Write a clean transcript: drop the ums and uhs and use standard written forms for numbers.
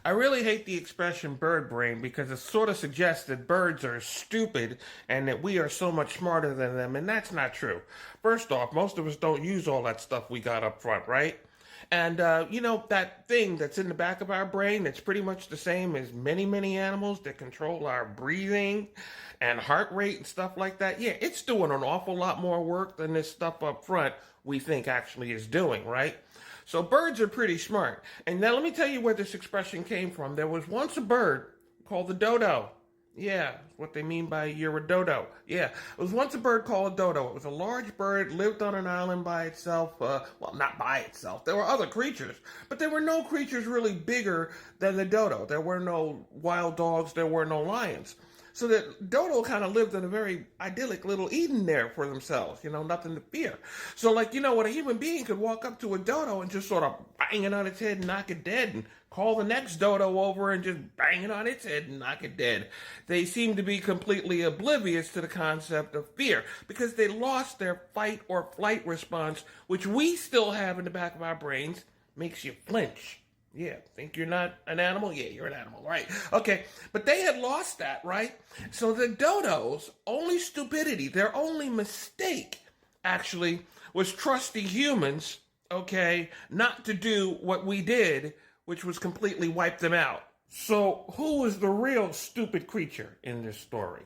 I really hate the expression bird brain because it sort of suggests that birds are stupid and that we are so much smarter than them, and that's not true. First off, most of us don't use all that stuff we got up front, right? And, that thing that's in the back of our brain that's pretty much the same as many, many animals that control our breathing and heart rate and stuff like that. Yeah, it's doing an awful lot more work than this stuff up front we think actually is doing, right? So birds are pretty smart. And now let me tell you where this expression came from. There was once a bird called the dodo. Yeah, what they mean by you're a dodo. Yeah, it was once a bird called a dodo. It was a large bird, lived on an island by itself. Well, not by itself. There were other creatures, but there were no creatures really bigger than the dodo. There were no wild dogs. There were no lions. So that dodo kind of lived in a very idyllic little Eden there for themselves, nothing to fear. So when a human being could walk up to a dodo and just sort of bang it on its head and knock it dead and call the next dodo over and just bang it on its head and knock it dead. They seem to be completely oblivious to the concept of fear because they lost their fight or flight response, which we still have in the back of our brains, makes you flinch. Yeah, think you're not an animal? Yeah, you're an animal, right? Okay, but they had lost that, right? So the dodos' only stupidity, their only mistake, actually, was trusting humans, okay, not to do what we did, which was completely wipe them out. So who was the real stupid creature in this story?